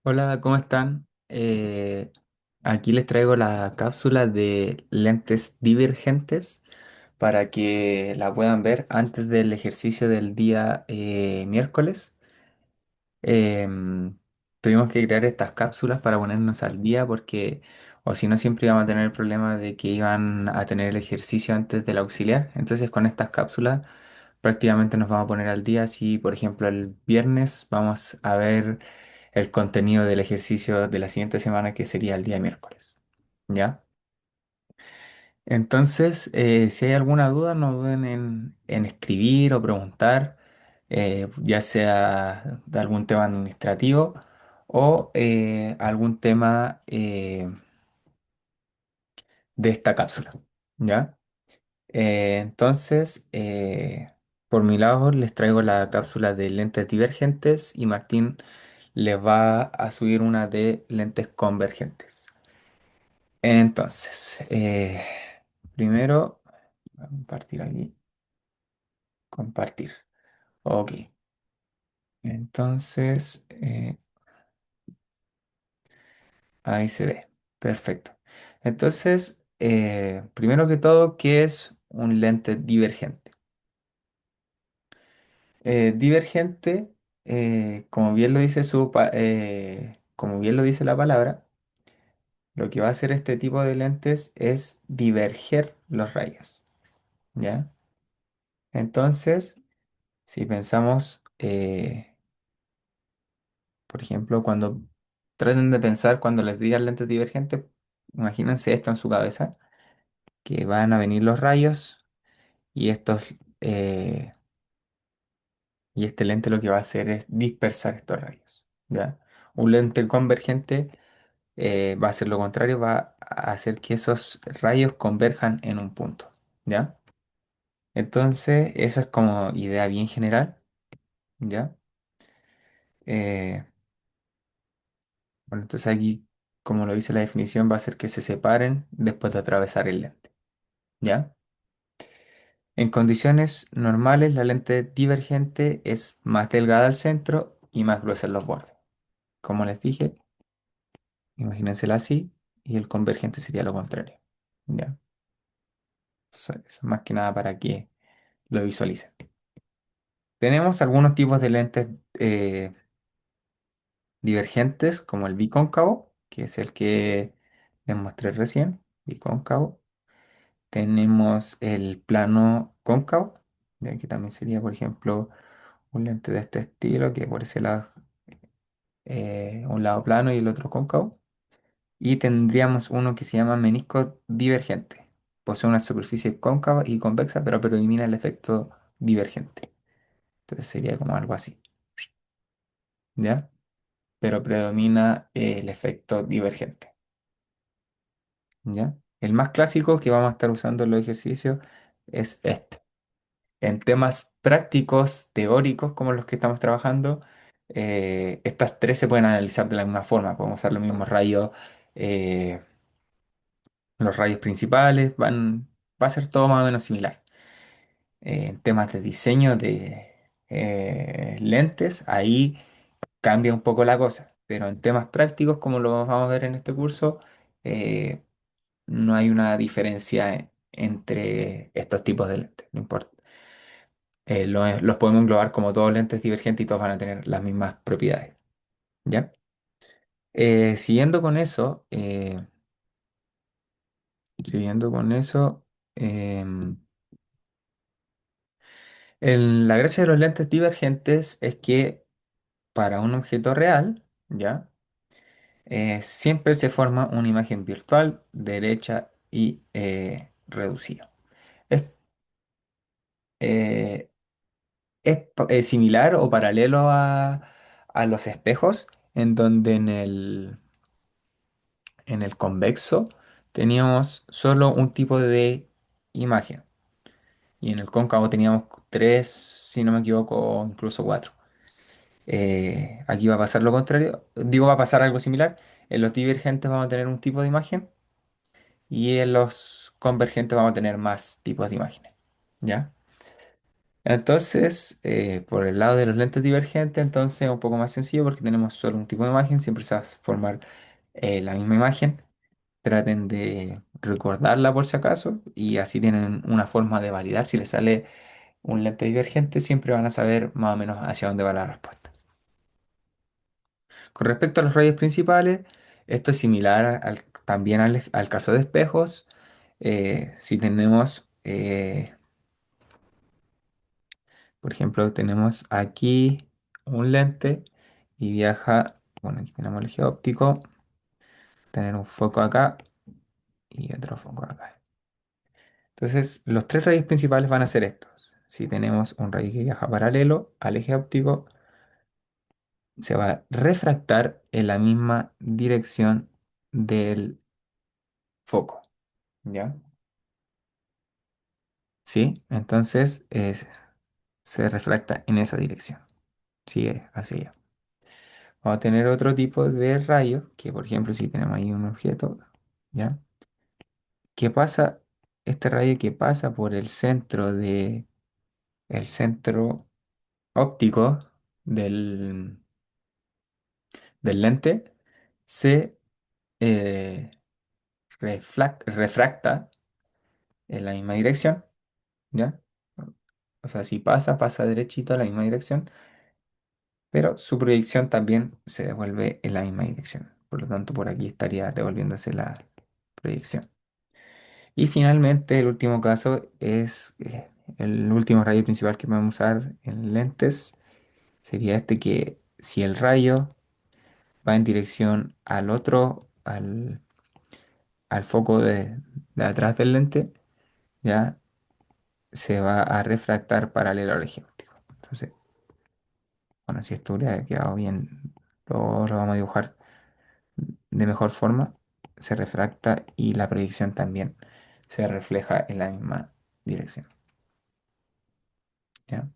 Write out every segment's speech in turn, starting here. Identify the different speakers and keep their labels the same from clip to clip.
Speaker 1: Hola, ¿cómo están? Aquí les traigo la cápsula de lentes divergentes para que la puedan ver antes del ejercicio del día miércoles. Em, Tuvimos que crear estas cápsulas para ponernos al día porque, o si no, siempre íbamos a tener el problema de que iban a tener el ejercicio antes del auxiliar. Entonces, con estas cápsulas prácticamente nos vamos a poner al día. Si, por ejemplo, el viernes vamos a ver el contenido del ejercicio de la siguiente semana, que sería el día miércoles. ¿Ya? Entonces, si hay alguna duda, no duden en escribir o preguntar, ya sea de algún tema administrativo o algún tema de esta cápsula. ¿Ya? Por mi lado, les traigo la cápsula de lentes divergentes y Martín les va a subir una de lentes convergentes. Entonces, primero, voy a compartir aquí. Compartir. Ok. Entonces, ahí se ve. Perfecto. Entonces, primero que todo, ¿qué es un lente divergente? Divergente, como bien lo dice la palabra, lo que va a hacer este tipo de lentes es diverger los rayos. ¿Ya? Entonces, si pensamos, por ejemplo, cuando traten de pensar cuando les digan lentes divergentes, imagínense esto en su cabeza, que van a venir los rayos y eh, y este lente lo que va a hacer es dispersar estos rayos, ¿ya? Un lente convergente va a hacer lo contrario, va a hacer que esos rayos converjan en un punto, ¿ya? Entonces, eso es como idea bien general, ¿ya? Eh, bueno, entonces aquí, como lo dice la definición, va a hacer que se separen después de atravesar el lente, ¿ya? En condiciones normales, la lente divergente es más delgada al centro y más gruesa en los bordes. Como les dije, imagínensela así y el convergente sería lo contrario, ¿ya? Eso más que nada para que lo visualicen. Tenemos algunos tipos de lentes divergentes, como el bicóncavo, que es el que les mostré recién, bicóncavo. Tenemos el plano cóncavo, de que también sería, por ejemplo, un lente de este estilo, que por ese lado, un lado plano y el otro cóncavo. Y tendríamos uno que se llama menisco divergente. Posee una superficie cóncava y convexa, pero predomina el efecto divergente. Entonces sería como algo así, ¿ya? Pero predomina el efecto divergente, ¿ya? El más clásico que vamos a estar usando en los ejercicios es este. En temas prácticos, teóricos, como los que estamos trabajando, estas tres se pueden analizar de la misma forma. Podemos usar los mismos rayos, eh, los rayos principales, va a ser todo más o menos similar. En temas de diseño de lentes, ahí cambia un poco la cosa, pero en temas prácticos, como lo vamos a ver en este curso, eh, no hay una diferencia entre estos tipos de lentes, no importa. Los podemos englobar como todos lentes divergentes y todos van a tener las mismas propiedades, ¿ya? Siguiendo con eso, siguiendo con eso, em, la gracia de los lentes divergentes es que para un objeto real, ¿ya? Siempre se forma una imagen virtual derecha y reducida. Es, eh, es similar o paralelo a los espejos, en donde en el convexo teníamos solo un tipo de imagen y en el cóncavo teníamos tres, si no me equivoco, o incluso cuatro. Aquí va a pasar lo contrario, digo, va a pasar algo similar. En los divergentes vamos a tener un tipo de imagen y en los convergentes vamos a tener más tipos de imágenes, ¿ya? Entonces, por el lado de los lentes divergentes, entonces es un poco más sencillo porque tenemos solo un tipo de imagen, siempre se va a formar la misma imagen. Traten de recordarla por si acaso y así tienen una forma de validar. Si les sale un lente divergente, siempre van a saber más o menos hacia dónde va la respuesta. Con respecto a los rayos principales, esto es similar también al caso de espejos. Si tenemos, por ejemplo, tenemos aquí un lente y viaja, bueno, aquí tenemos el eje óptico, tener un foco acá y otro foco acá. Entonces, los tres rayos principales van a ser estos. Si tenemos un rayo que viaja paralelo al eje óptico, se va a refractar en la misma dirección del foco. ¿Ya? ¿Sí? Entonces se refracta en esa dirección. Sigue hacia allá. Vamos a tener otro tipo de rayo, que por ejemplo, si tenemos ahí un objeto, ¿ya? ¿Qué pasa? Este rayo que pasa por el centro óptico del, del lente se eh, refracta en la misma dirección, ¿ya? O sea, si pasa, pasa derechito a la misma dirección, pero su proyección también se devuelve en la misma dirección. Por lo tanto, por aquí estaría devolviéndose la proyección. Y finalmente, el último caso es el último rayo principal que podemos usar en lentes. Sería este que si el rayo va en dirección al foco de atrás del lente, ya se va a refractar paralelo al eje óptico. Entonces, bueno, si esto hubiera quedado bien, lo vamos a dibujar de mejor forma. Se refracta y la proyección también se refleja en la misma dirección. ¿Ya?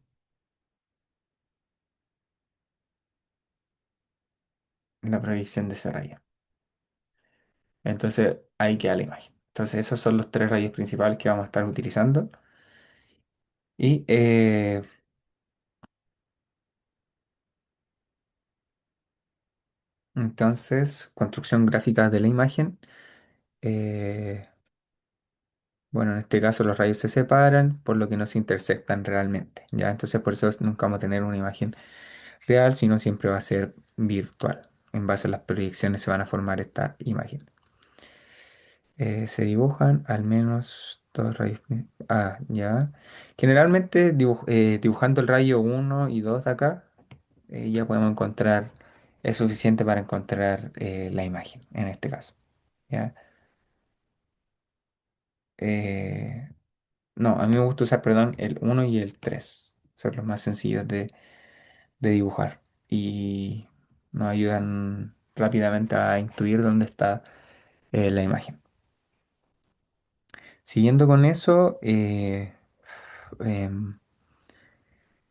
Speaker 1: La proyección de ese rayo. Entonces, ahí queda la imagen. Entonces, esos son los tres rayos principales que vamos a estar utilizando. Y entonces, construcción gráfica de la imagen. Eh, bueno, en este caso los rayos se separan, por lo que no se intersectan realmente. ¿Ya? Entonces, por eso nunca vamos a tener una imagen real, sino siempre va a ser virtual. En base a las proyecciones se van a formar esta imagen. Se dibujan al menos dos rayos. Ya. Generalmente dibujando el rayo uno y 2 de acá, ya podemos encontrar, es suficiente para encontrar la imagen en este caso. ¿Ya? Eh, no, a mí me gusta usar, perdón, el uno y el 3. Son los más sencillos de dibujar y nos ayudan rápidamente a intuir dónde está la imagen. Siguiendo con eso, em,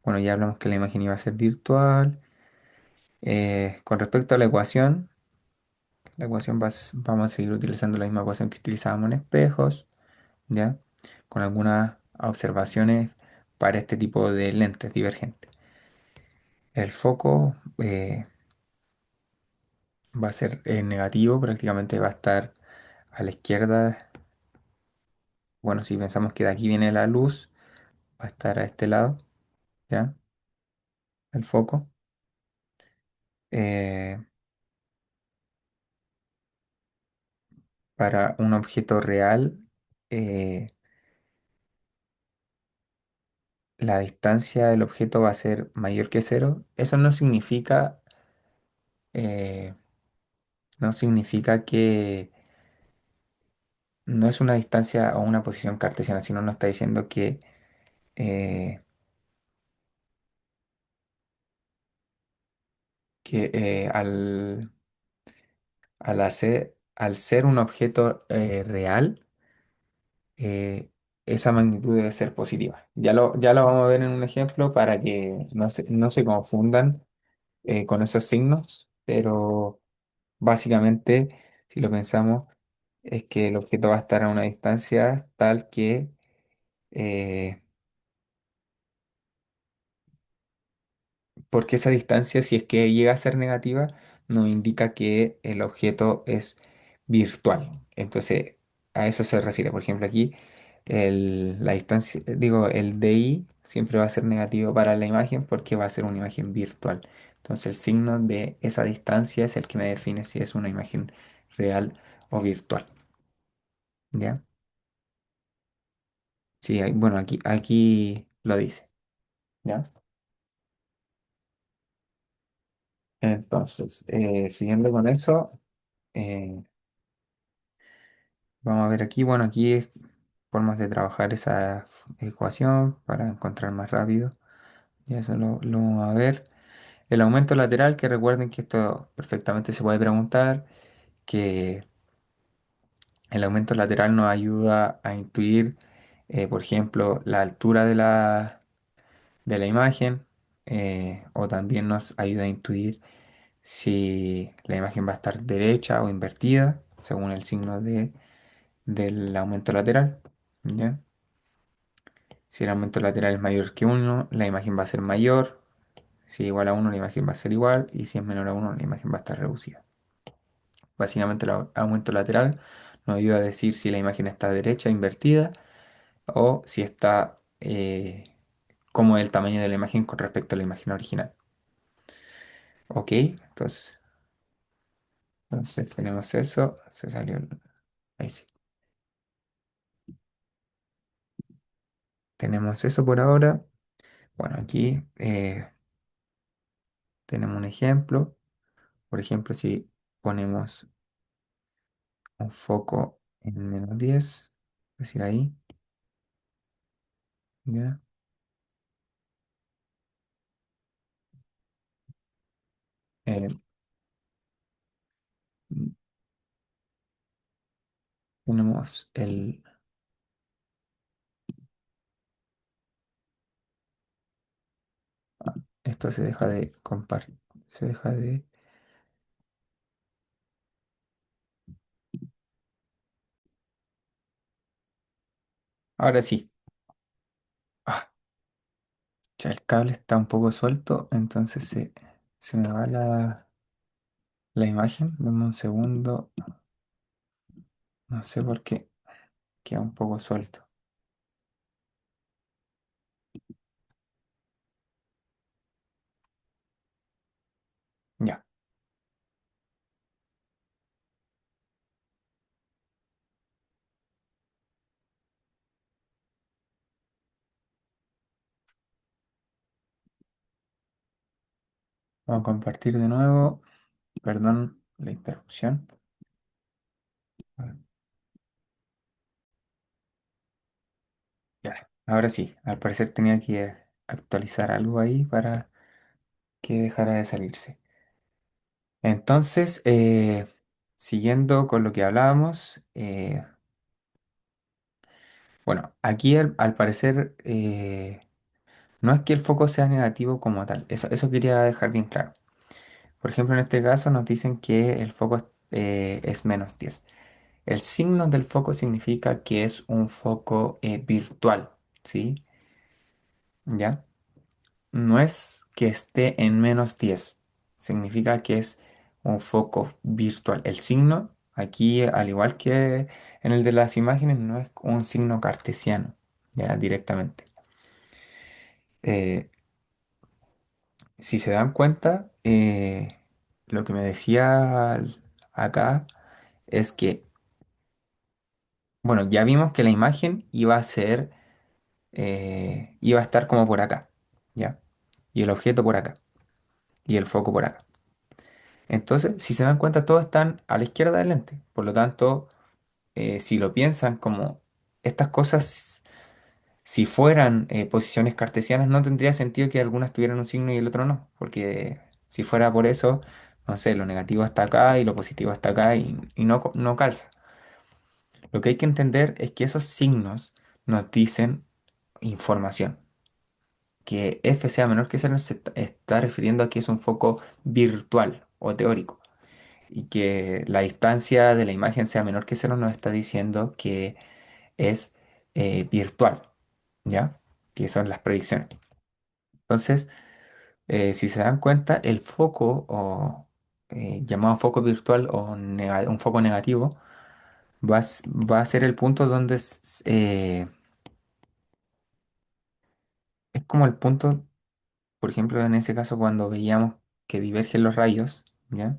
Speaker 1: bueno, ya hablamos que la imagen iba a ser virtual. Con respecto a la ecuación vamos a seguir utilizando la misma ecuación que utilizábamos en espejos, ¿ya? Con algunas observaciones para este tipo de lentes divergentes. El foco va a ser negativo, prácticamente va a estar a la izquierda. Bueno, si pensamos que de aquí viene la luz, va a estar a este lado, ¿ya? El foco. Eh, para un objeto real, eh, la distancia del objeto va a ser mayor que cero. Eso eh, no significa que no es una distancia o una posición cartesiana, sino nos está diciendo eh, que al ser un objeto real, eh, esa magnitud debe ser positiva. Ya lo vamos a ver en un ejemplo para que no se confundan con esos signos, pero básicamente, si lo pensamos, es que el objeto va a estar a una distancia tal que eh, porque esa distancia, si es que llega a ser negativa, nos indica que el objeto es virtual. Entonces, a eso se refiere. Por ejemplo, aquí la distancia, digo, el DI siempre va a ser negativo para la imagen porque va a ser una imagen virtual. Entonces, el signo de esa distancia es el que me define si es una imagen real o virtual. ¿Ya? Sí, bueno, aquí lo dice. ¿Ya? Entonces, siguiendo con eso. eh, Vamos a ver aquí, bueno, aquí es formas de trabajar esa ecuación para encontrar más rápido. Y eso lo vamos a ver. El aumento lateral, que recuerden que esto perfectamente se puede preguntar, que el aumento lateral nos ayuda a intuir, por ejemplo, la altura de la imagen, o también nos ayuda a intuir si la imagen va a estar derecha o invertida, según el signo del aumento lateral. ¿Ya? Si el aumento lateral es mayor que uno, la imagen va a ser mayor. Si es igual a uno, la imagen va a ser igual. Y si es menor a uno, la imagen va a estar reducida. Básicamente el aumento lateral nos ayuda a decir si la imagen está derecha, invertida, o si está como el tamaño de la imagen con respecto a la imagen original. Ok, entonces tenemos eso. Se salió. Ahí sí. Tenemos eso por ahora. Bueno, aquí tenemos un ejemplo. Por ejemplo, si ponemos un foco en -10, es decir, ahí, ¿ya? Eh, Tenemos esto se deja de compartir, se deja de, ahora sí, ah, ya el cable está un poco suelto, entonces se me va la imagen, dame un segundo, no sé por qué, queda un poco suelto, ya, vamos a compartir de nuevo, perdón la interrupción. Ya, ahora sí, al parecer tenía que actualizar algo ahí para que dejara de salirse. Entonces, siguiendo con lo que hablábamos, bueno, aquí al parecer no es que el foco sea negativo como tal, eso quería dejar bien claro. Por ejemplo, en este caso nos dicen que el foco es -10. El signo del foco significa que es un foco virtual, ¿sí? ¿Ya? No es que esté en -10, significa que es un foco virtual. El signo, aquí, al igual que en el de las imágenes, no es un signo cartesiano, ya directamente. Eh, si se dan cuenta, lo que me decía acá es que, bueno, ya vimos que la imagen iba a estar como por acá, ¿ya? Y el objeto por acá, y el foco por acá. Entonces, si se dan cuenta, todos están a la izquierda del lente. Por lo tanto, si lo piensan como estas cosas, si fueran posiciones cartesianas, no tendría sentido que algunas tuvieran un signo y el otro no. Porque si fuera por eso, no sé, lo negativo está acá y lo positivo está acá y no, no calza. Lo que hay que entender es que esos signos nos dicen información. Que F sea menor que cero se está refiriendo a que es un foco virtual o teórico. Y que la distancia de la imagen sea menor que cero nos está diciendo que es virtual, ¿ya? Que son las proyecciones. Entonces, Si se dan cuenta, el foco o llamado foco virtual o un foco negativo va a ser el punto donde es como el punto, por ejemplo, en ese caso cuando veíamos que divergen los rayos, ¿ya?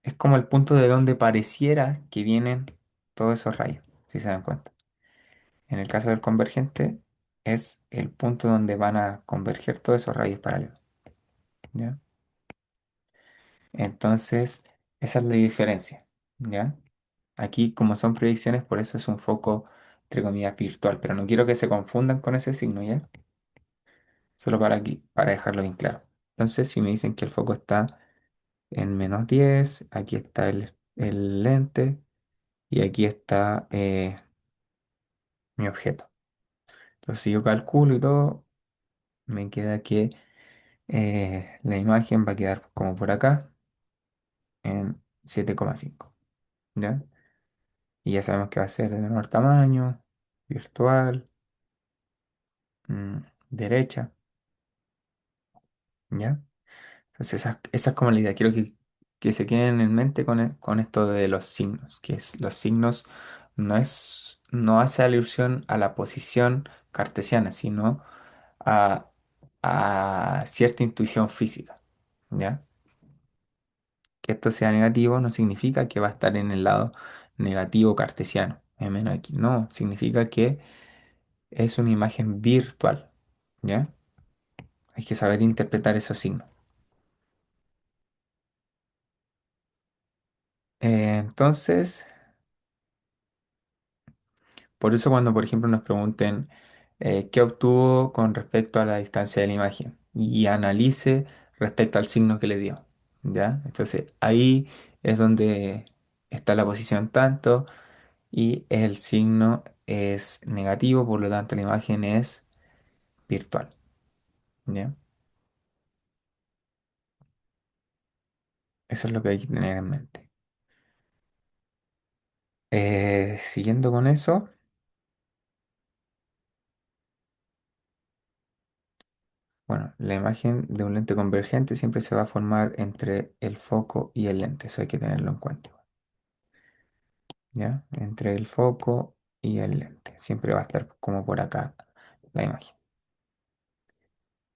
Speaker 1: Es como el punto de donde pareciera que vienen todos esos rayos, si se dan cuenta. En el caso del convergente, es el punto donde van a converger todos esos rayos paralelos, ¿ya? Entonces, esa es la diferencia, ¿ya? Aquí, como son predicciones, por eso es un foco, entre comillas, virtual, pero no quiero que se confundan con ese signo, ¿ya? Solo para aquí, para dejarlo bien claro. Entonces, si me dicen que el foco está en -10, aquí está el lente y aquí está mi objeto. Entonces, si yo calculo y todo, me queda que la imagen va a quedar como por acá, en 7,5, ¿ya? Y ya sabemos que va a ser de menor tamaño, virtual, derecha, ¿ya? Entonces esa es como la idea. Quiero que se queden en mente con esto de los signos, que es los signos no hace alusión a la posición cartesiana, sino a, a cierta intuición física, ¿ya? Que esto sea negativo no significa que va a estar en el lado negativo cartesiano, m menos x. No, significa que es una imagen virtual, ¿ya? Hay que saber interpretar esos signos. Entonces, por eso cuando, por ejemplo, nos pregunten qué obtuvo con respecto a la distancia de la imagen y analice respecto al signo que le dio, ¿ya? Entonces, ahí es donde está la posición tanto y el signo es negativo, por lo tanto la imagen es virtual, ¿ya? Eso es lo que hay que tener en mente. Siguiendo con eso, bueno, la imagen de un lente convergente siempre se va a formar entre el foco y el lente, eso hay que tenerlo en cuenta, ¿ya? Entre el foco y el lente, siempre va a estar como por acá la imagen.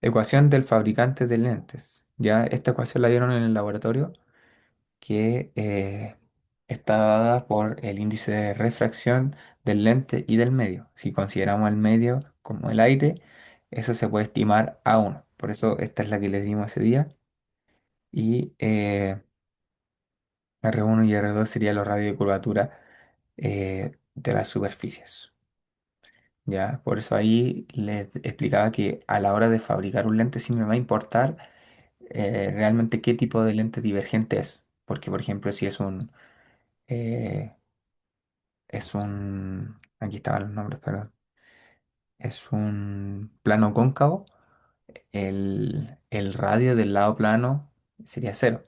Speaker 1: Ecuación del fabricante de lentes, ¿ya? Esta ecuación la vieron en el laboratorio que está dada por el índice de refracción del lente y del medio. Si consideramos el medio como el aire, eso se puede estimar a 1. Por eso esta es la que les dimos ese día. Y R1 y R2 serían los radios de curvatura de las superficies. ¿Ya? Por eso ahí les explicaba que a la hora de fabricar un lente sí me va a importar realmente qué tipo de lente divergente es. Porque, por ejemplo, si eh, aquí estaban los nombres, pero es un plano cóncavo, el radio del lado plano sería cero,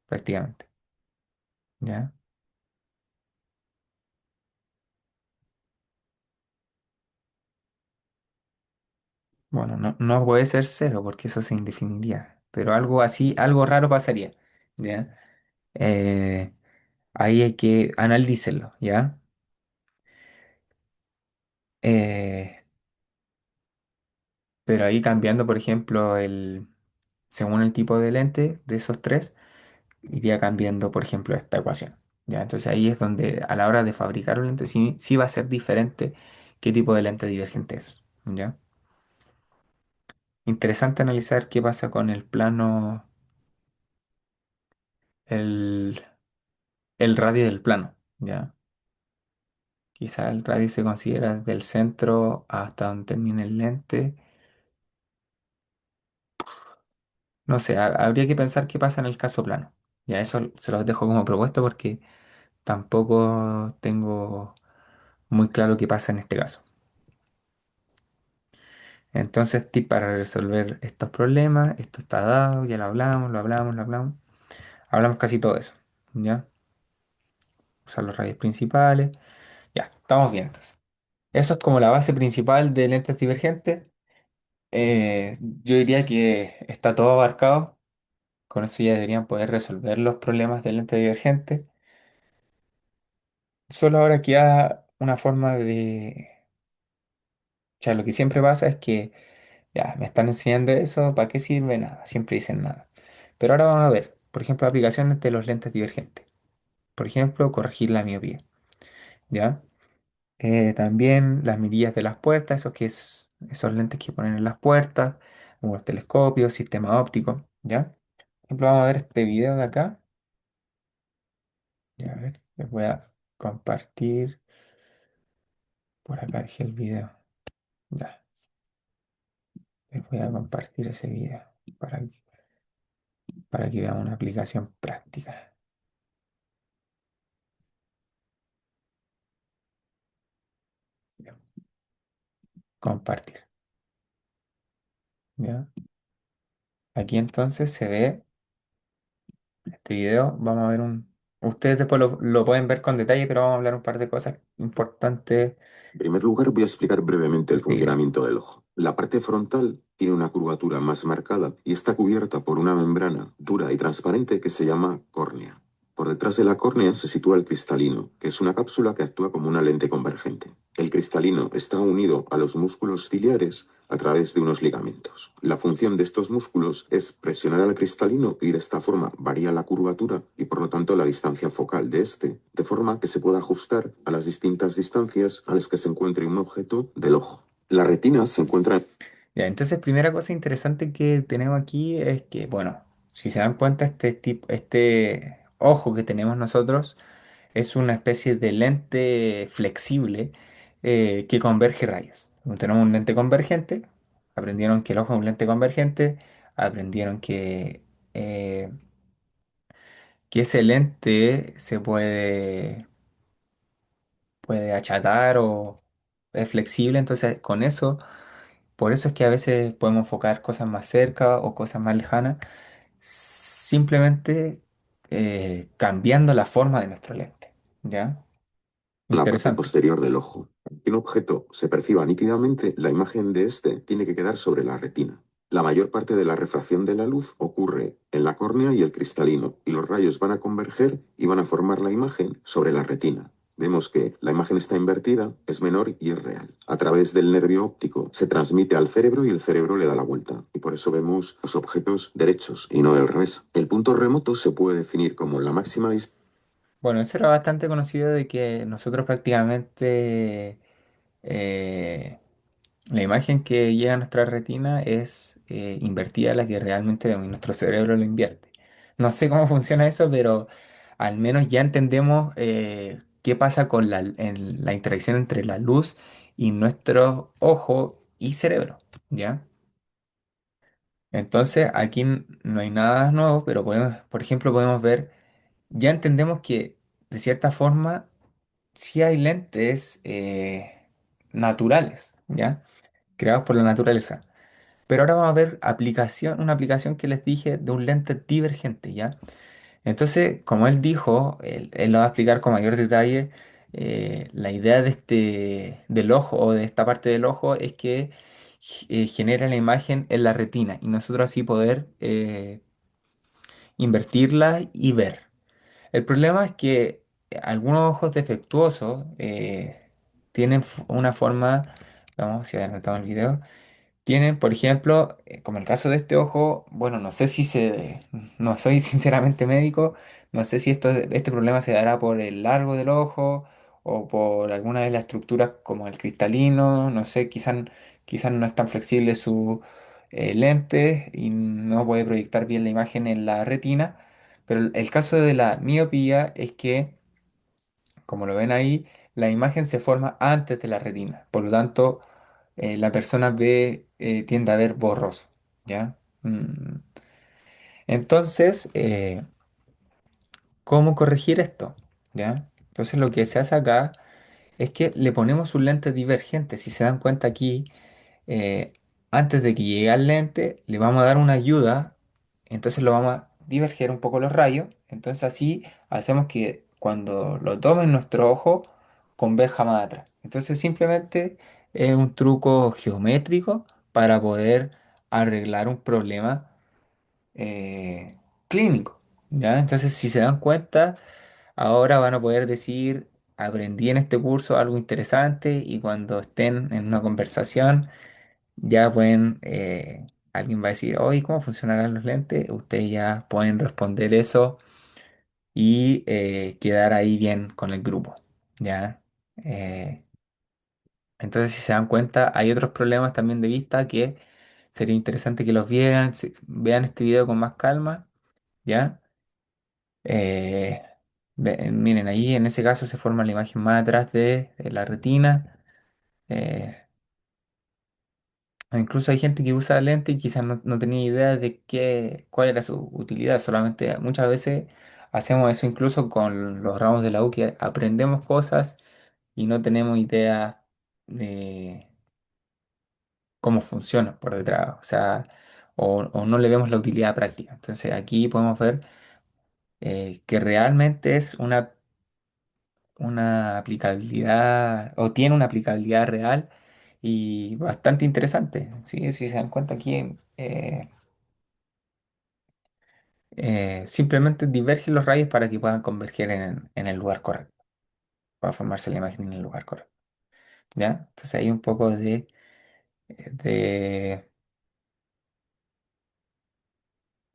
Speaker 1: prácticamente. ¿Ya? Bueno, no puede ser cero porque eso se indefiniría, pero algo así, algo raro pasaría. ¿Ya? Eh, ahí hay que analícenlo, ¿ya? Eh, pero ahí cambiando, por ejemplo, según el tipo de lente de esos tres, iría cambiando, por ejemplo, esta ecuación. ¿Ya? Entonces ahí es donde a la hora de fabricar un lente sí va a ser diferente qué tipo de lente divergente es. ¿Ya? Interesante analizar qué pasa con el plano, el, el radio del plano. ¿Ya? Quizá el radio se considera desde el centro hasta donde termina el lente. No sé, habría que pensar qué pasa en el caso plano. Ya eso se los dejo como propuesta porque tampoco tengo muy claro qué pasa en este caso. Entonces, tip para resolver estos problemas, esto está dado, ya lo hablamos, lo hablamos, lo hablamos. Hablamos casi todo eso, ¿ya? Usar los radios principales, ya, estamos bien entonces. Eso es como la base principal de lentes divergentes. Yo diría que está todo abarcado. Con eso ya deberían poder resolver los problemas del lente divergente. Solo ahora queda una forma de... O sea, lo que siempre pasa es que ya me están enseñando eso, ¿para qué sirve? Nada, siempre dicen nada. Pero ahora vamos a ver, por ejemplo, aplicaciones de los lentes divergentes. Por ejemplo, corregir la miopía, ¿ya? También las mirillas de las puertas, esos lentes que ponen en las puertas, algunos telescopios, sistema óptico, ¿ya? Por ejemplo, vamos a ver este video de acá. Ya, a ver, les voy a compartir. Por acá dejé el video. Ya, les voy a compartir ese video para, para que vean una aplicación práctica. Ya, compartir. ¿Ya? Aquí entonces se ve este video. Vamos a ver un... Ustedes después lo pueden ver con detalle, pero vamos a hablar un par de cosas importantes.
Speaker 2: En primer lugar, voy a explicar brevemente el
Speaker 1: Sí.
Speaker 2: funcionamiento del ojo. La parte frontal tiene una curvatura más marcada y está cubierta por una membrana dura y transparente que se llama córnea. Por detrás de la córnea se sitúa el cristalino, que es una cápsula que actúa como una lente convergente. El cristalino está unido a los músculos ciliares a través de unos ligamentos. La función de estos músculos es presionar al cristalino y de esta forma varía la curvatura y por lo tanto la distancia focal de este, de forma que se pueda ajustar a las distintas distancias a las que se encuentre un objeto del ojo. La retina se encuentra.
Speaker 1: Ya, entonces, primera cosa interesante que tenemos aquí es que, bueno, si se dan cuenta, este ojo que tenemos nosotros es una especie de lente flexible que converge rayos. Tenemos un lente convergente, aprendieron que el ojo es un lente convergente, aprendieron eh, que ese lente puede achatar o es flexible, entonces con eso, por eso es que a veces podemos enfocar cosas más cerca o cosas más lejanas, simplemente cambiando la forma de nuestro lente. ¿Ya?
Speaker 2: La parte
Speaker 1: Interesante.
Speaker 2: posterior del ojo. Para que un objeto se perciba nítidamente, la imagen de este tiene que quedar sobre la retina. La mayor parte de la refracción de la luz ocurre en la córnea y el cristalino, y los rayos van a converger y van a formar la imagen sobre la retina. Vemos que la imagen está invertida, es menor y es real. A través del nervio óptico se transmite al cerebro y el cerebro le da la vuelta. Y por eso vemos los objetos derechos y no del revés. El punto remoto se puede definir como la máxima distancia.
Speaker 1: Bueno, eso era bastante conocido de que nosotros prácticamente eh, la imagen que llega a nuestra retina es invertida a la que realmente vemos y nuestro cerebro lo invierte. No sé cómo funciona eso, pero al menos ya entendemos qué pasa con en la interacción entre la luz y nuestro ojo y cerebro, ¿ya? Entonces aquí no hay nada nuevo, pero podemos, por ejemplo, podemos ver, ya entendemos que de cierta forma sí hay lentes naturales, ¿ya? Creados por la naturaleza. Pero ahora vamos a ver una aplicación que les dije de un lente divergente, ¿ya? Entonces, como él dijo, él lo va a explicar con mayor detalle. La idea del ojo o de esta parte del ojo es que genera la imagen en la retina y nosotros así poder invertirla y ver. El problema es que algunos ojos defectuosos tienen una forma, vamos, si adelantamos el video, tienen, por ejemplo, como el caso de este ojo, bueno, no soy sinceramente médico, no sé si este problema se dará por el largo del ojo o por alguna de las estructuras como el cristalino, no sé, quizás no es tan flexible su lente y no puede proyectar bien la imagen en la retina, pero el caso de la miopía es que, como lo ven ahí, la imagen se forma antes de la retina, por lo tanto la persona tiende a ver borroso, ¿ya? Entonces, ¿cómo corregir esto? ¿Ya? Entonces lo que se hace acá es que le ponemos un lente divergente. Si se dan cuenta aquí, eh, antes de que llegue al lente, le vamos a dar una ayuda, entonces lo vamos a diverger un poco los rayos, entonces así hacemos que cuando lo tome en nuestro ojo, converja más atrás. Entonces simplemente es un truco geométrico para poder arreglar un problema eh, clínico, ¿ya? Entonces, si se dan cuenta, ahora van a poder decir, aprendí en este curso algo interesante y cuando estén en una conversación, ya pueden, alguien va a decir, oye, ¿cómo funcionarán los lentes? Ustedes ya pueden responder eso y quedar ahí bien con el grupo, ¿ya? Eh, entonces, si se dan cuenta, hay otros problemas también de vista que sería interesante que los vieran, vean este video con más calma, ¿ya? Eh, miren, ahí en ese caso se forma la imagen más atrás de la retina. eh, o incluso hay gente que usa lente y quizás no tenía idea de cuál era su utilidad. Solamente muchas veces hacemos eso incluso con los ramos de la U, que aprendemos cosas y no tenemos idea de cómo funciona por detrás. O sea, o no le vemos la utilidad práctica. Entonces aquí podemos ver que realmente es una aplicabilidad o tiene una aplicabilidad real y bastante interesante. ¿Sí? Si se dan cuenta aquí, simplemente divergen los rayos para que puedan converger en el lugar correcto, para formarse la imagen en el lugar correcto. ¿Ya? Entonces hay un poco de, de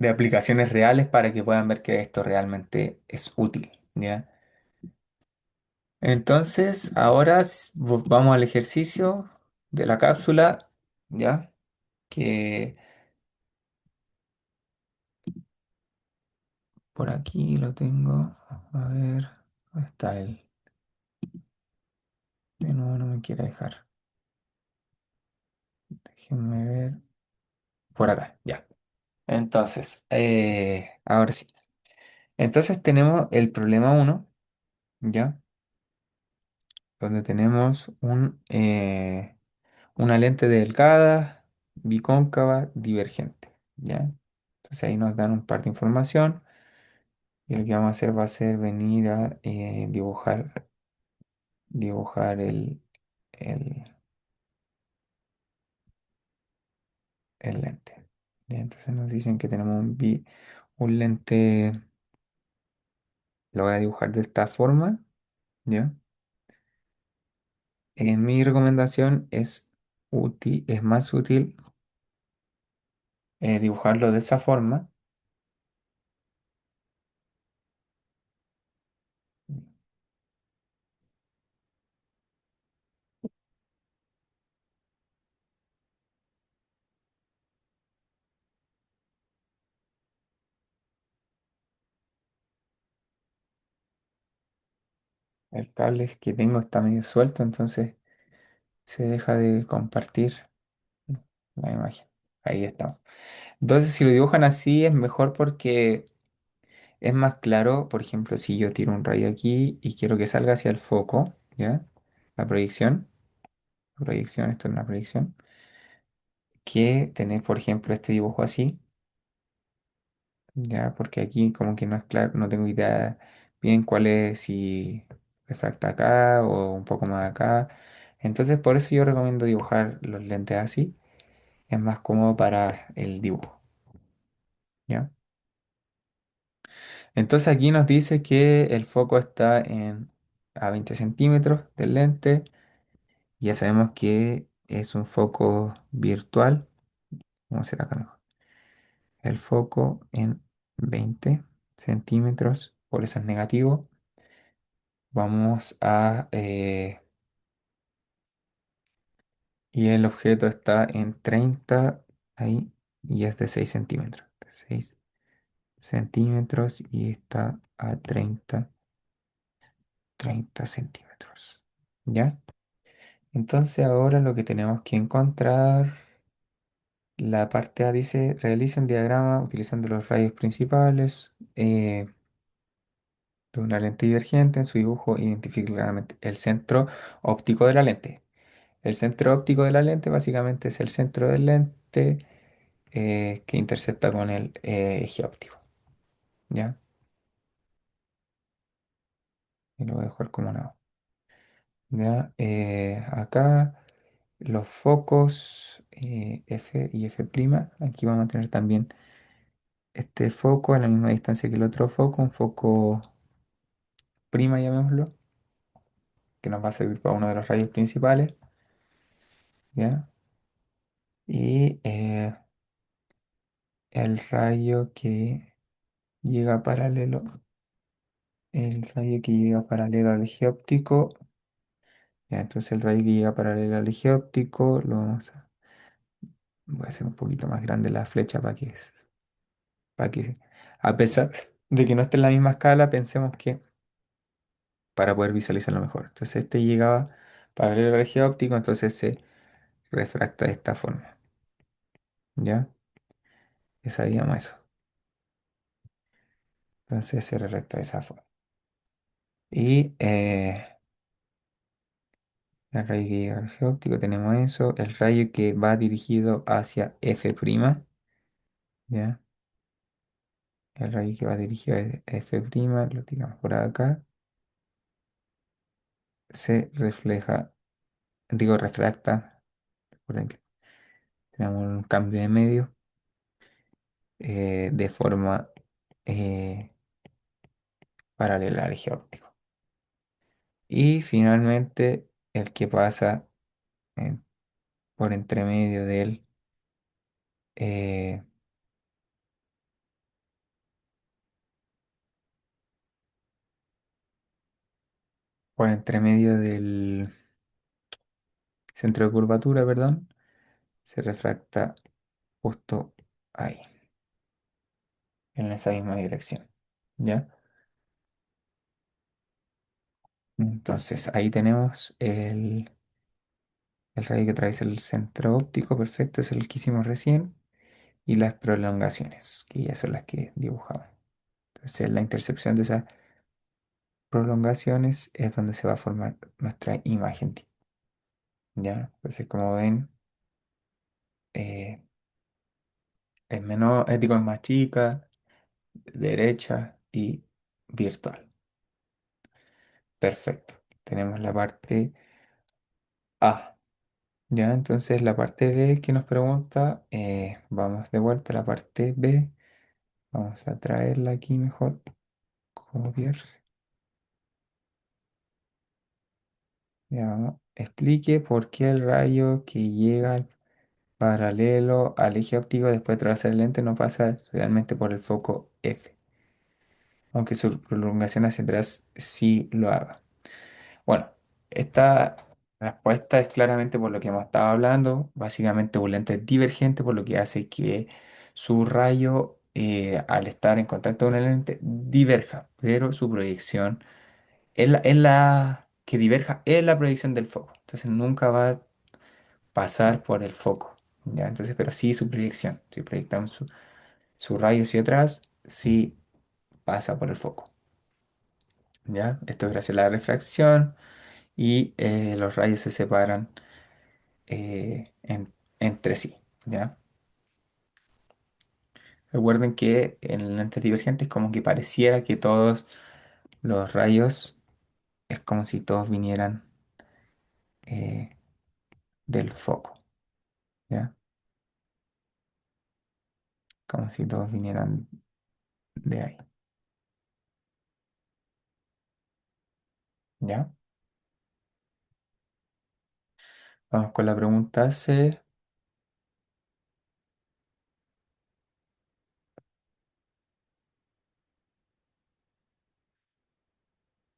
Speaker 1: aplicaciones reales para que puedan ver que esto realmente es útil. ¿Ya? Entonces, ahora vamos al ejercicio de la cápsula, ¿ya? Que por aquí lo tengo. A ver, ¿dónde está él? De nuevo no me quiere dejar. Déjenme ver. Por acá, ya. Entonces, ahora sí. Entonces tenemos el problema uno, ¿ya? Donde tenemos una lente delgada, bicóncava, divergente, ¿ya? Entonces ahí nos dan un par de información y lo que vamos a hacer va a ser venir a dibujar el, el lente. ¿Ya? Entonces nos dicen que tenemos un lente, lo voy a dibujar de esta forma, ¿ya? Mi recomendación es más útil dibujarlo de esa forma. El cable que tengo está medio suelto, entonces se deja de compartir la imagen. Ahí estamos. Entonces, si lo dibujan así es mejor porque es más claro. Por ejemplo, si yo tiro un rayo aquí y quiero que salga hacia el foco, ¿ya? La proyección, esto es una proyección, que tener, por ejemplo, este dibujo así, ¿ya? Porque aquí como que no es claro, no tengo idea bien cuál es, si refracta acá o un poco más acá. Entonces, por eso yo recomiendo dibujar los lentes así. Es más cómodo para el dibujo, ¿ya? Entonces aquí nos dice que el foco está a 20 centímetros del lente. Ya sabemos que es un foco virtual. Vamos a hacer acá mejor. El foco en 20 centímetros, por eso es negativo. Vamos y el objeto está en 30 ahí, y es de 6 centímetros. De 6 centímetros y está a 30 centímetros. ¿Ya? Entonces ahora lo que tenemos que encontrar, la parte A dice, realiza un diagrama utilizando los rayos principales de una lente divergente. En su dibujo identifica claramente el centro óptico de la lente. El centro óptico de la lente básicamente es el centro del lente que intercepta con el eje óptico. ¿Ya? Y lo voy a dejar como no. ¿Ya? Acá. los focos F y F', aquí vamos a tener también este foco a la misma distancia que el otro foco, un foco prima, llamémoslo, que nos va a servir para uno de los rayos principales, ¿ya? Y el rayo que llega paralelo, el rayo que llega paralelo al eje óptico, ¿ya? Entonces el rayo que llega paralelo al eje óptico, voy a hacer un poquito más grande la flecha para que, a pesar de que no esté en la misma escala, pensemos que para poder visualizarlo mejor. Entonces este llegaba paralelo al eje óptico, entonces se refracta de esta forma, ¿ya? Ya sabíamos eso. Entonces se refracta de esa forma. Y el rayo que llega al eje óptico, tenemos eso. El rayo que va dirigido hacia F', ¿ya? El rayo que va dirigido a F', lo tiramos por acá, se refleja, digo, refracta. Recuerden que tenemos un cambio de medio de forma eh, paralela al eje óptico. Y finalmente, el que pasa en- por entre medio eh, por entre medio del centro de curvatura, perdón, se refracta justo ahí, en esa misma dirección. ¿Ya? Entonces ahí tenemos el rayo que atraviesa el centro óptico, perfecto, es el que hicimos recién, y las prolongaciones, que ya son las que dibujamos. Entonces la intercepción de esas prolongaciones es donde se va a formar nuestra imagen. ¿Ya? Entonces como ven, eh, es menos, digo, es más chica, derecha y virtual. Perfecto. Tenemos la parte A. Ya, entonces la parte B que nos pregunta, vamos de vuelta a la parte B. Vamos a traerla aquí mejor. Copiar. Ya vamos. Explique por qué el rayo que llega al paralelo al eje óptico después de atravesar el lente no pasa realmente por el foco F, aunque su prolongación hacia atrás sí lo haga. Bueno, esta respuesta es claramente por lo que hemos estado hablando. Básicamente un lente es divergente, por lo que hace que su rayo, al estar en contacto con el lente, diverja, pero su proyección es la que diverja, es la proyección del foco. Entonces nunca va a pasar por el foco. ¿Ya? Entonces, pero sí su proyección. Si proyectamos su rayo hacia atrás, sí pasa por el foco. ¿Ya? Esto es gracias a la refracción y los rayos se separan entre sí, ¿ya? Recuerden que en lentes divergentes como que pareciera que todos los rayos es como si todos vinieran eh, del foco, ¿ya? Como si todos vinieran de ahí, ¿ya? Vamos con la pregunta C.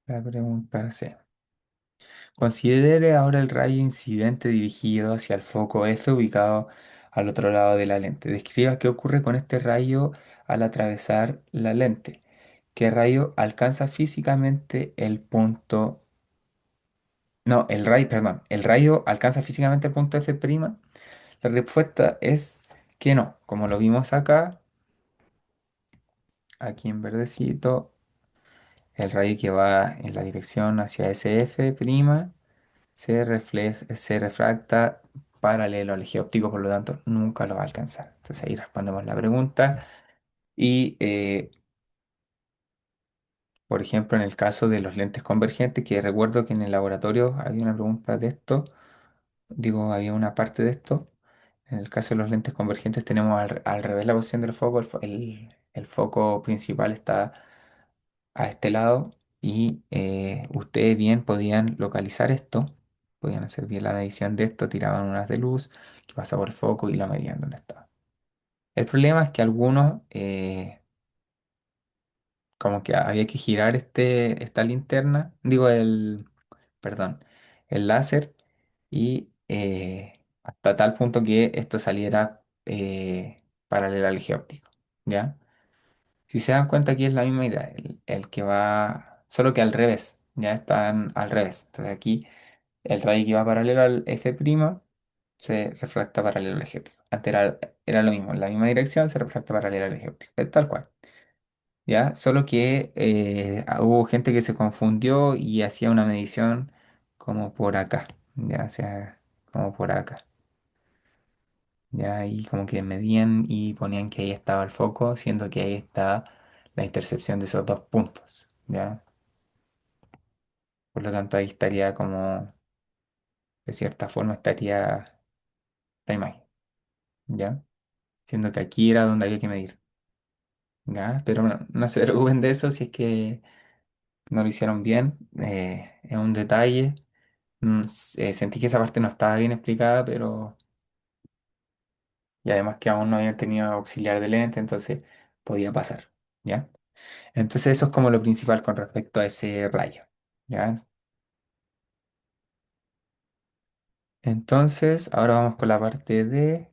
Speaker 1: La pregunta C. Considere ahora el rayo incidente dirigido hacia el foco F ubicado al otro lado de la lente. Describa qué ocurre con este rayo al atravesar la lente. ¿Qué rayo alcanza físicamente el punto? No, el rayo, perdón, ¿el rayo alcanza físicamente el punto F'? La respuesta es que no. Como lo vimos acá, aquí en verdecito, el rayo que va en la dirección hacia ese F' se refracta paralelo al eje óptico, por lo tanto nunca lo va a alcanzar. Entonces ahí respondemos la pregunta. Y por ejemplo, en el caso de los lentes convergentes, que recuerdo que en el laboratorio había una pregunta de esto, digo, había una parte de esto. En el caso de los lentes convergentes tenemos al revés la posición del foco. El foco principal está a este lado y ustedes bien podían localizar esto, podían hacer bien la medición de esto, tiraban unas de luz que pasa por el foco y la medían dónde estaba. El problema es que algunos, como que había que girar esta linterna, digo perdón, el láser y hasta tal punto que esto saliera paralelo al eje óptico, ¿ya? Si se dan cuenta aquí es la misma idea, el que va, solo que al revés, ya están al revés. Entonces aquí el rayo que va paralelo al F' se refracta paralelo al eje óptico. Antes era lo mismo, en la misma dirección se refracta paralelo al eje óptico, es tal cual. ¿Ya? Solo que hubo gente que se confundió y hacía una medición como por acá, ya, o sea, como por acá, ya, y como que medían y ponían que ahí estaba el foco, siendo que ahí está la intercepción de esos dos puntos, ya. Por lo tanto, ahí estaría como, de cierta forma, estaría la imagen, ya, siendo que aquí era donde había que medir, ya, pero no se preocupen de eso si es que no lo hicieron bien, es un detalle. Sentí que esa parte no estaba bien explicada, pero y además que aún no habían tenido auxiliar de lente, entonces podía pasar, ¿ya? Entonces eso es como lo principal con respecto a ese rayo, ¿ya? Entonces, ahora vamos con la parte D.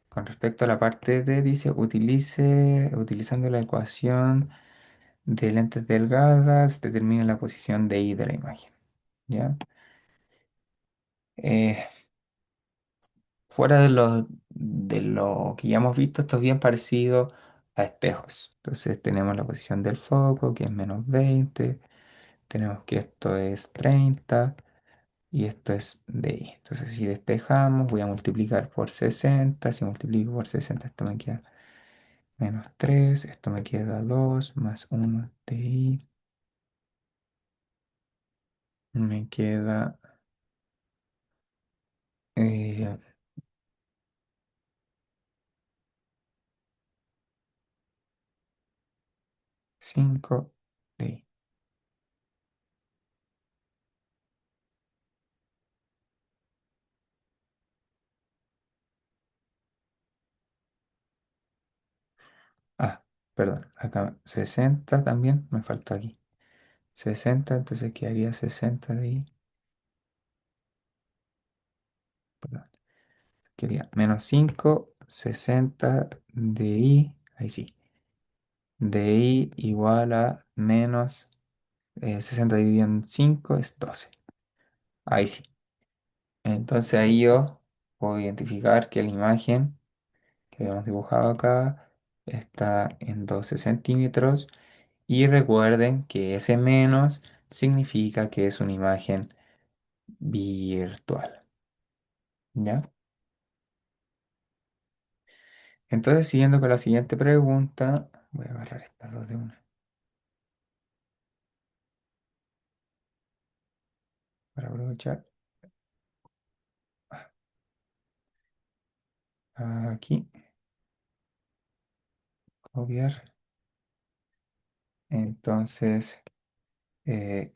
Speaker 1: Con respecto a la parte D, dice, utilizando la ecuación de lentes delgadas, determina la posición de I de la imagen, ¿ya? Eh, Fuera de lo que ya hemos visto, esto es bien parecido a espejos. Entonces tenemos la posición del foco, que es -20, tenemos que esto es 30 y esto es de ahí. Entonces si despejamos, voy a multiplicar por 60. Si multiplico por 60, esto me queda -3, esto me queda 2 más 1 de ahí, me queda 5 de ahí. Ah, perdón, acá 60 también, me faltó aquí. 60, entonces quedaría 60 de I, perdón, quería -5, 60 de I, ahí sí, de I igual a menos 60 dividido en 5 es 12, ahí sí. Entonces ahí yo puedo identificar que la imagen que habíamos dibujado acá está en 12 centímetros y recuerden que ese menos significa que es una imagen virtual, ¿ya? Entonces, siguiendo con la siguiente pregunta, voy a agarrar estas dos de una para aprovechar. Aquí, copiar. Entonces,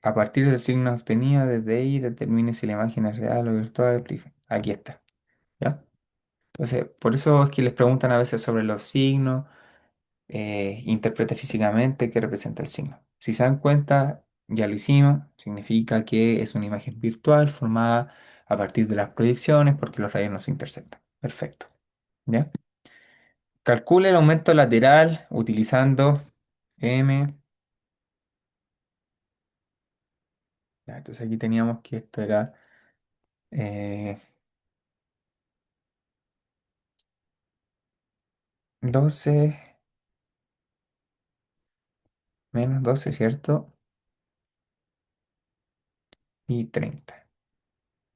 Speaker 1: a partir del signo obtenido desde ahí, determine si la imagen es real o virtual. Aquí está, ¿ya? Entonces, por eso es que les preguntan a veces sobre los signos. Interprete físicamente qué representa el signo. Si se dan cuenta, ya lo hicimos. Significa que es una imagen virtual formada a partir de las proyecciones porque los rayos no se interceptan. Perfecto. ¿Ya? Calcule el aumento lateral utilizando M. Ya, entonces aquí teníamos que esto era eh, 12 menos 12, ¿cierto? Y 30.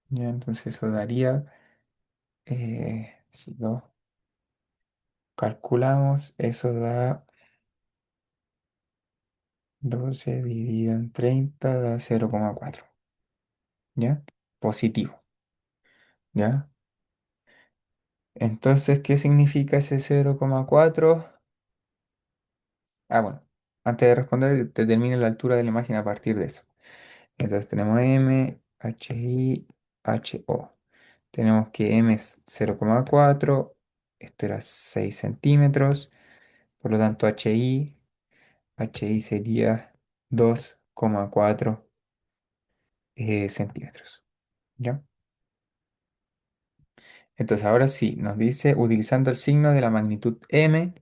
Speaker 1: Ya, entonces eso daría, si lo calculamos, eso da 12 dividido en 30 da 0,4. ¿Ya? Positivo. ¿ya? Entonces, ¿qué significa ese 0,4? Ah, bueno, antes de responder, determine la altura de la imagen a partir de eso. Entonces tenemos M, HI, HO. Tenemos que M es 0,4, esto era 6 centímetros, por lo tanto HI sería 2,4 centímetros. ¿Ya? Entonces ahora sí, nos dice utilizando el signo de la magnitud M,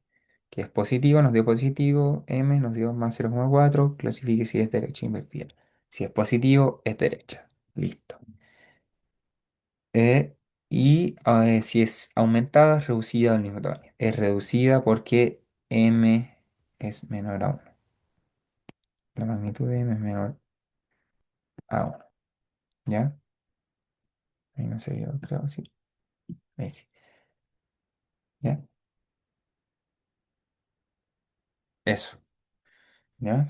Speaker 1: que es positivo, nos dio positivo, M nos dio más 0,4, clasifique si es derecha invertida. Si es positivo, es derecha. Listo. Eh, si es aumentada, es reducida al mismo tamaño. Es reducida porque M es menor a 1. La magnitud de M es menor a 1. ¿Ya? Ahí no sé, yo creo, sí. Ahí sí. ¿Ya? Eso. ¿Ya?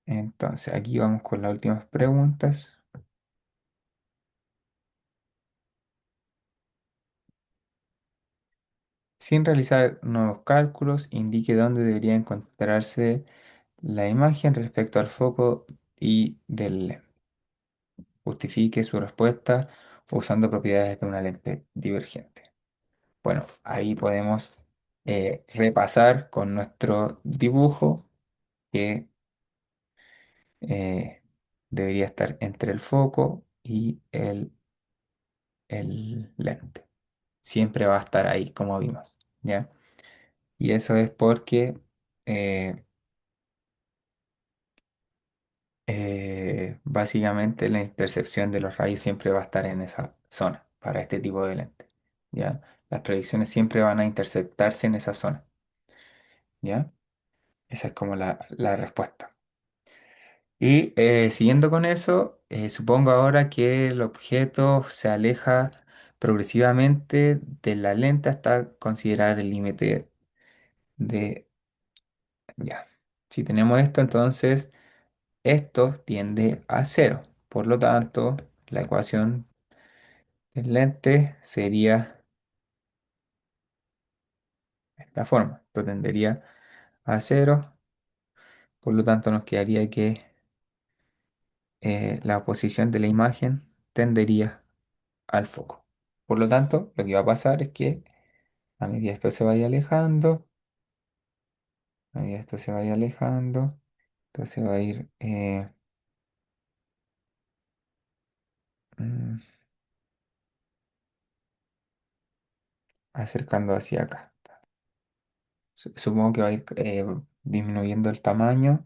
Speaker 1: Entonces, aquí vamos con las últimas preguntas. Sin realizar nuevos cálculos, indique dónde debería encontrarse la imagen respecto al foco y del lente. Justifique su respuesta usando propiedades de una lente divergente. Bueno, ahí podemos repasar con nuestro dibujo que eh, debería estar entre el foco y el lente. Siempre va a estar ahí, como vimos, ¿ya? Y eso es porque eh, básicamente la intercepción de los rayos siempre va a estar en esa zona para este tipo de lente, ¿ya? Las predicciones siempre van a interceptarse en esa zona, ¿ya? Esa es como la respuesta. Y siguiendo con eso, supongo ahora que el objeto se aleja progresivamente de la lente hasta considerar el límite de... Ya. Si tenemos esto, entonces esto tiende a cero. Por lo tanto, la ecuación del lente sería de esta forma. Esto tendería a cero. Por lo tanto, nos quedaría que la posición de la imagen tendería al foco. Por lo tanto, lo que va a pasar es que a medida que esto se vaya alejando, a medida que esto se vaya alejando, esto se va a ir mm, acercando hacia acá. Supongo que va a ir disminuyendo el tamaño,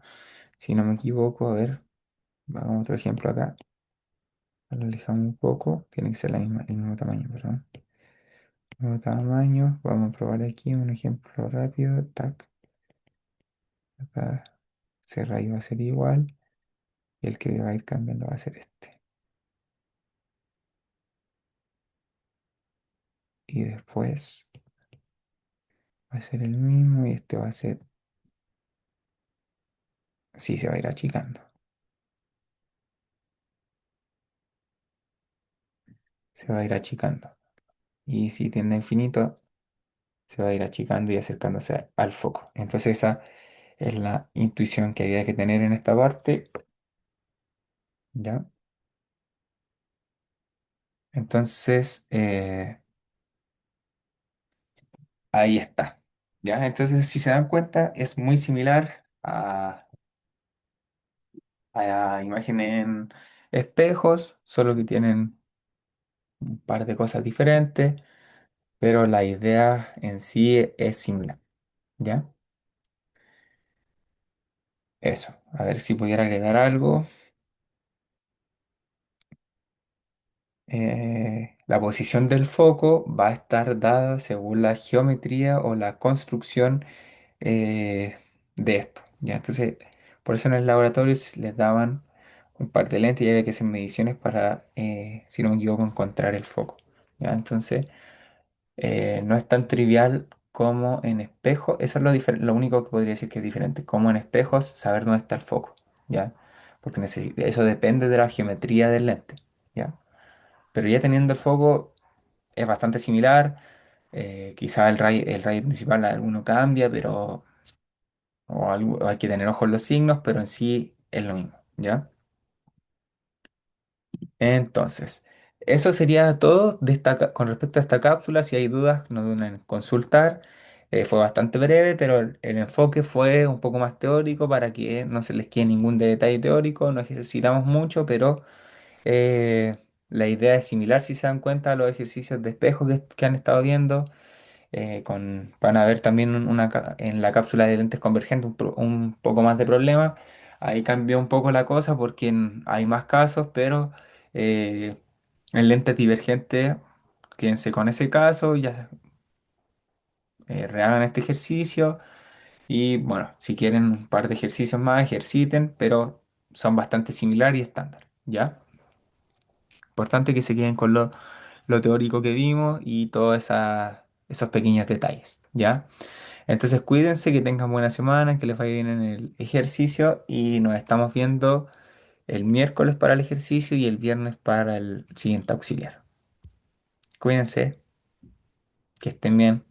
Speaker 1: si no me equivoco. A ver, vamos a otro ejemplo acá. Lo alejamos un poco, tiene que ser el mismo tamaño, perdón. Mismo tamaño, vamos a probar aquí un ejemplo rápido. Tac, acá ese rayo va a ser igual y el que va a ir cambiando va a ser este. Y después va a ser el mismo y este va a ser, sí, se va a ir achicando. Se va a ir achicando. Y si tiende a infinito, se va a ir achicando y acercándose al foco. Entonces esa es la intuición que había que tener en esta parte, ¿ya? Entonces, ahí está, ¿ya? Entonces, si se dan cuenta, es muy similar a imágenes en espejos, solo que tienen un par de cosas diferentes, pero la idea en sí es similar, ¿ya? Eso, a ver si pudiera agregar algo. La posición del foco va a estar dada según la geometría o la construcción eh, de esto, ¿ya? Entonces, por eso en el laboratorio les daban un par de lentes y había que hacer mediciones para, si no me equivoco, encontrar el foco, ¿ya? Entonces, no es tan trivial como en espejo. Eso es lo único que podría decir que es diferente. Como en espejos, saber dónde está el foco, ¿ya? Porque eso depende de la geometría del lente, ¿ya? pero ya teniendo el foco es bastante similar. Quizá el rayo principal alguno cambia, pero o hay que tener ojo en los signos, pero en sí es lo mismo, ¿ya? Entonces, eso sería todo de con respecto a esta cápsula. Si hay dudas, no duden en consultar. Fue bastante breve, pero el enfoque fue un poco más teórico para que no se les quede ningún detalle teórico. No ejercitamos mucho, pero la idea es similar, si se dan cuenta, a los ejercicios de espejo que han estado viendo. Van a ver también en la cápsula de lentes convergentes un poco más de problemas. Ahí cambió un poco la cosa porque hay más casos, pero eh, en lentes divergentes, quédense con ese caso, ya rehagan este ejercicio y bueno, si quieren un par de ejercicios más, ejerciten, pero son bastante similares y estándar, ¿ya? Importante que se queden con lo teórico que vimos y todos esos pequeños detalles, ¿ya? Entonces cuídense, que tengan buena semana, que les vaya bien en el ejercicio y nos estamos viendo el miércoles para el ejercicio y el viernes para el siguiente auxiliar. Cuídense, que estén bien.